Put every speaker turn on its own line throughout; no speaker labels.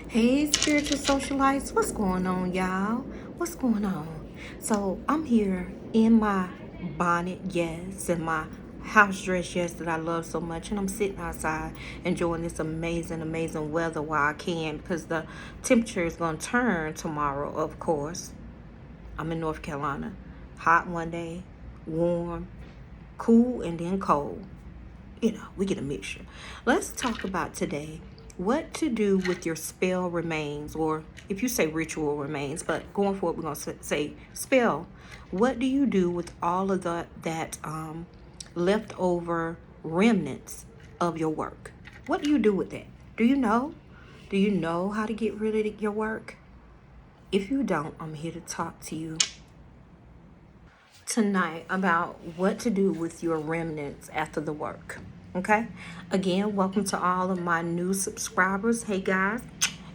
Hey, spiritual socialites, what's going on, y'all? What's going on? So, I'm here in my bonnet, yes, and my house dress, yes, that I love so much, and I'm sitting outside enjoying this amazing, amazing weather while I can because the temperature is going to turn tomorrow, of course. I'm in North Carolina. Hot one day, warm, cool, and then cold. We get a mixture. Let's talk about today what to do with your spell remains, or if you say ritual remains, but going forward, we're going to say spell. What do you do with all of that leftover remnants of your work? What do you do with that? Do you know? Do you know how to get rid of your work? If you don't, I'm here to talk to you tonight about what to do with your remnants after the work. Okay? Again, welcome to all of my new subscribers. Hey guys,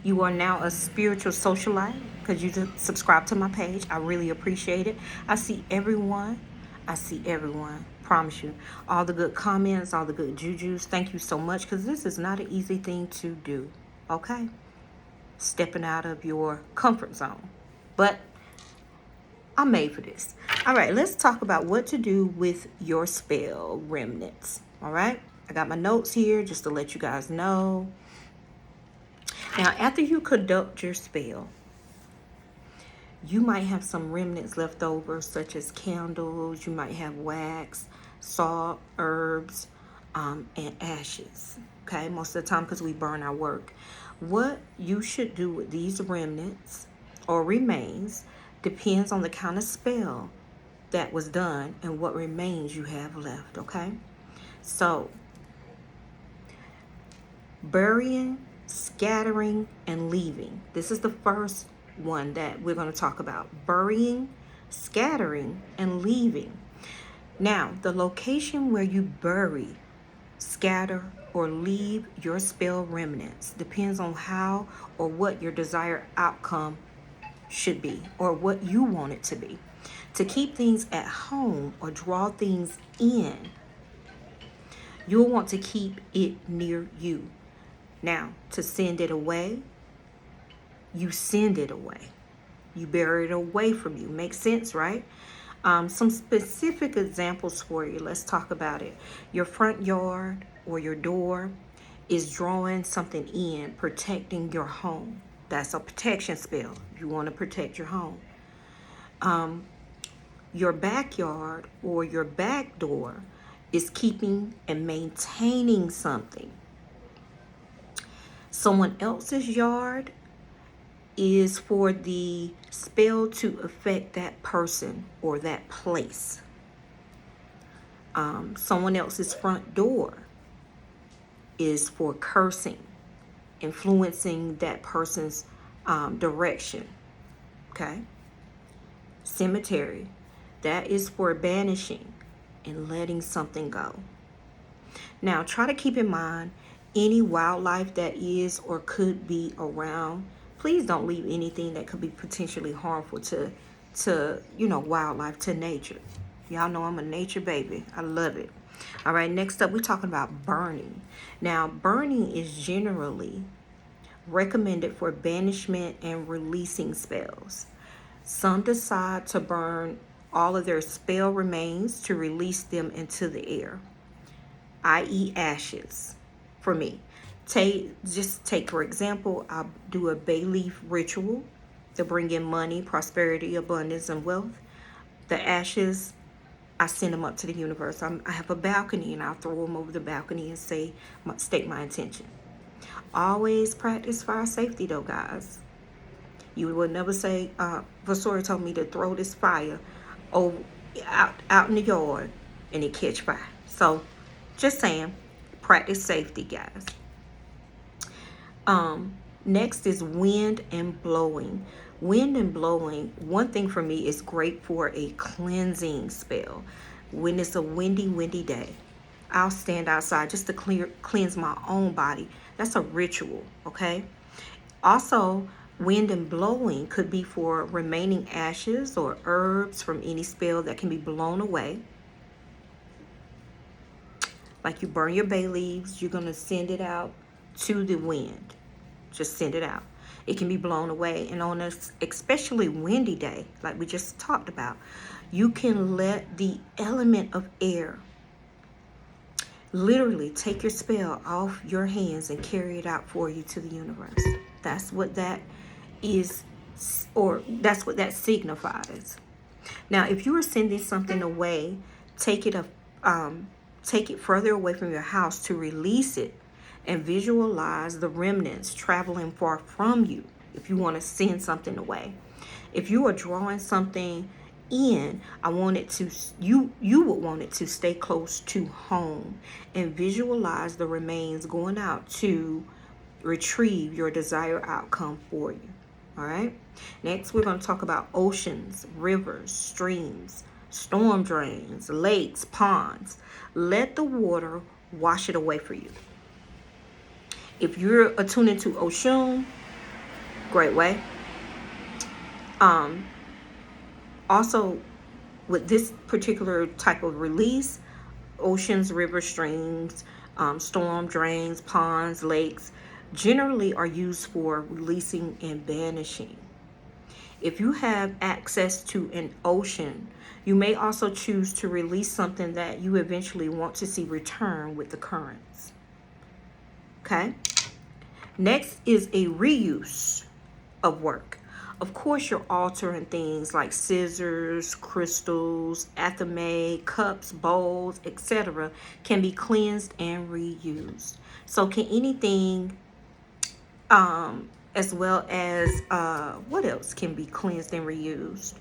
you are now a spiritual socialite because you just subscribe to my page. I really appreciate it. I see everyone. I see everyone. Promise you. All the good comments, all the good jujus. Thank you so much because this is not an easy thing to do. Okay? Stepping out of your comfort zone. But I'm made for this. All right, let's talk about what to do with your spell remnants. All right, I got my notes here just to let you guys know. Now, after you conduct your spell, you might have some remnants left over, such as candles. You might have wax, salt, herbs, and ashes. Okay, most of the time because we burn our work. What you should do with these remnants or remains depends on the kind of spell that was done and what remains you have left. Okay, so burying, scattering, and leaving. This is the first one that we're going to talk about. Burying, scattering, and leaving. Now, the location where you bury, scatter, or leave your spell remnants depends on how or what your desired outcome should be or what you want it to be. To keep things at home or draw things in, you'll want to keep it near you. Now, to send it away, you send it away. You bury it away from you. Makes sense, right? Some specific examples for you. Let's talk about it. Your front yard or your door is drawing something in, protecting your home. That's a protection spell. You want to protect your home. Your backyard or your back door is keeping and maintaining something. Someone else's yard is for the spell to affect that person or that place. Someone else's front door is for cursing, influencing that person's direction. Okay? Cemetery, that is for banishing and letting something go. Now, try to keep in mind any wildlife that is or could be around. Please don't leave anything that could be potentially harmful to wildlife, to nature. Y'all know I'm a nature baby. I love it. All right, next up, we're talking about burning. Now, burning is generally recommended for banishment and releasing spells. Some decide to burn all of their spell remains to release them into the air, i.e. ashes, for me. Take for example, I'll do a bay leaf ritual to bring in money, prosperity, abundance, and wealth. The ashes, I send them up to the universe. I have a balcony and I'll throw them over the balcony and state my intention. Always practice fire safety though, guys. You will never say, Vasori told me to throw this fire over, out in the yard and it catch fire. So just saying, practice safety, guys. Next is wind and blowing. Wind and blowing, one thing for me, is great for a cleansing spell. When it's a windy day, I'll stand outside just to cleanse my own body. That's a ritual, okay? Also, wind and blowing could be for remaining ashes or herbs from any spell that can be blown away. Like you burn your bay leaves, you're going to send it out to the wind. Just send it out. It can be blown away. And on a especially windy day, like we just talked about, you can let the element of air literally take your spell off your hands and carry it out for you to the universe. That's what that is, or that's what that signifies. Now, if you are sending something away, take it take it further away from your house to release it, and visualize the remnants traveling far from you. If you want to send something away, if you are drawing something in, I want it to, you would want it to stay close to home, and visualize the remains going out to retrieve your desired outcome for you. All right. Next, we're going to talk about oceans, rivers, streams, storm drains, lakes, ponds. Let the water wash it away for you. If you're attuned to Oshun, great way. Also, with this particular type of release, oceans, rivers, streams, storm drains, ponds, lakes, generally are used for releasing and banishing. If you have access to an ocean, you may also choose to release something that you eventually want to see return with the currents. Okay? Next is a reuse of work. Of course, you're altering things like scissors, crystals, athame, cups, bowls, etc. can be cleansed and reused. So can anything, as well as, what else can be cleansed and reused?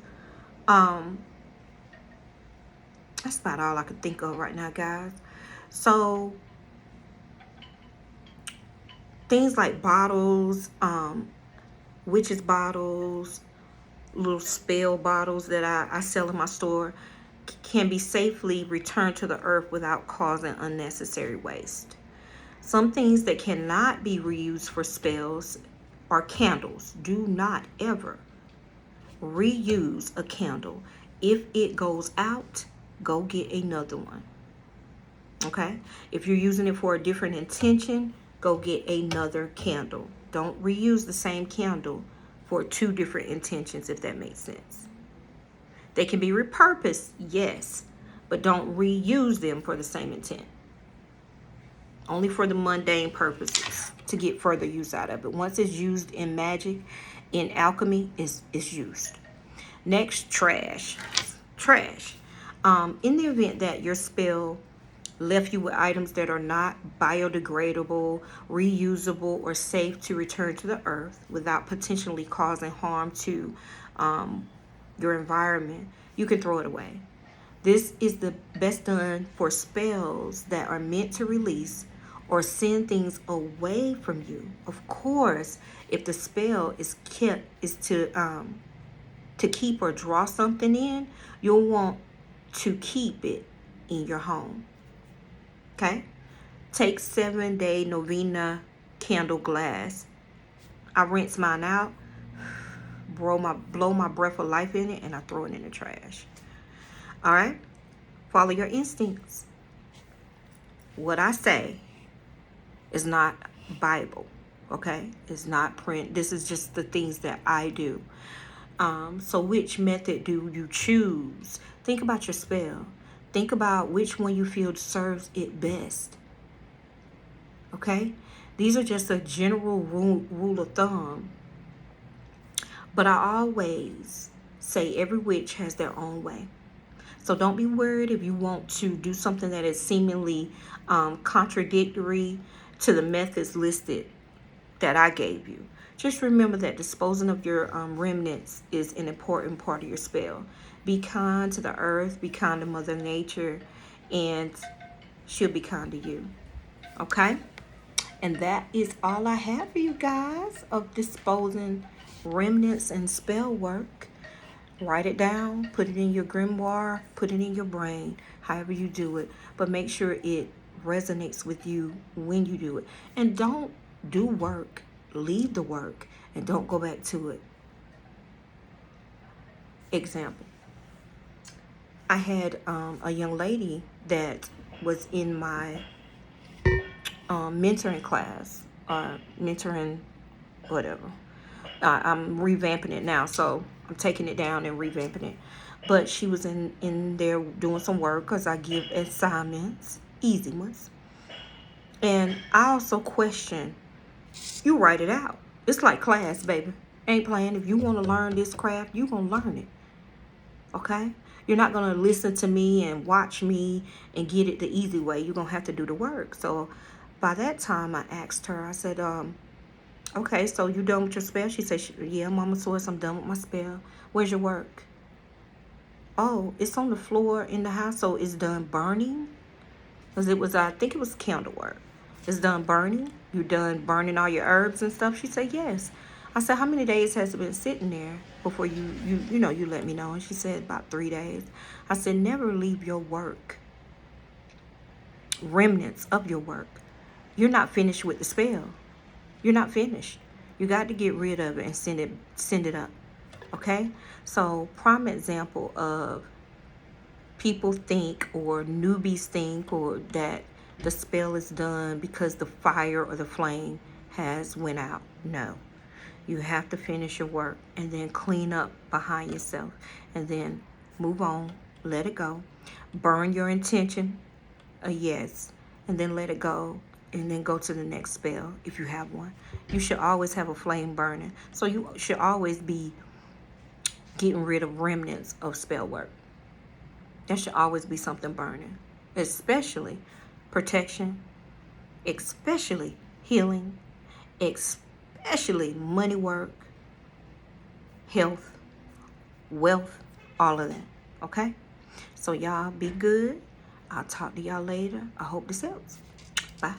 That's about all I can think of right now, guys. So things like bottles, witches bottles, little spell bottles that I sell in my store can be safely returned to the earth without causing unnecessary waste. Some things that cannot be reused for spells are candles. Do not ever reuse a candle. If it goes out, go get another one. Okay? If you're using it for a different intention, go get another candle. Don't reuse the same candle for two different intentions, if that makes sense. They can be repurposed, yes, but don't reuse them for the same intent. Only for the mundane purposes to get further use out of it. Once it's used in magic, in alchemy, it's used. Next, trash. Trash. In the event that your spell left you with items that are not biodegradable, reusable, or safe to return to the earth without potentially causing harm to your environment, you can throw it away. This is the best done for spells that are meant to release or send things away from you. Of course, if the spell is to keep or draw something in, you'll want to keep it in your home. Okay? Take 7-day novena candle glass. I rinse mine out, blow my breath of life in it, and I throw it in the trash. All right? Follow your instincts. What I say is not Bible, okay? It's not print. This is just the things that I do. So which method do you choose? Think about your spell. Think about which one you feel serves it best. Okay? These are just a general rule of thumb. But I always say every witch has their own way. So don't be worried if you want to do something that is seemingly contradictory to the methods listed that I gave you. Just remember that disposing of your remnants is an important part of your spell. Be kind to the earth, be kind to Mother Nature, and she'll be kind to you. Okay? And that is all I have for you guys of disposing remnants and spell work. Write it down, put it in your grimoire, put it in your brain, however you do it. But make sure it resonates with you when you do it. And don't do work, leave the work, and don't go back to it. Example. I had a young lady that was in my mentoring class, mentoring whatever. I'm revamping it now, so I'm taking it down and revamping it. But she was in there doing some work because I give assignments, easy ones. And I also question, you write it out. It's like class, baby. Ain't playing. If you want to learn this craft, you going to learn it. Okay? You're not going to listen to me and watch me and get it the easy way. You're going to have to do the work. So by that time, I asked her, I said, okay, so you done with your spell? She said, yeah, Mama Source, I'm done with my spell. Where's your work? Oh, it's on the floor in the house, so it's done burning? Because it was, I think it was candle work. It's done burning? You done burning all your herbs and stuff? She said, yes. I said, how many days has it been sitting there before you let me know? And she said, about 3 days. I said, never leave your work, remnants of your work. You're not finished with the spell. You're not finished. You got to get rid of it and send it up. Okay? So, prime example of people think, or newbies think, or that the spell is done because the fire or the flame has went out. No. You have to finish your work and then clean up behind yourself and then move on, let it go. Burn your intention, a yes, and then let it go, and then go to the next spell if you have one. You should always have a flame burning. So you should always be getting rid of remnants of spell work. There should always be something burning, especially protection, especially healing, especially money work, health, wealth, all of that. Okay? So y'all be good. I'll talk to y'all later. I hope this helps. Bye.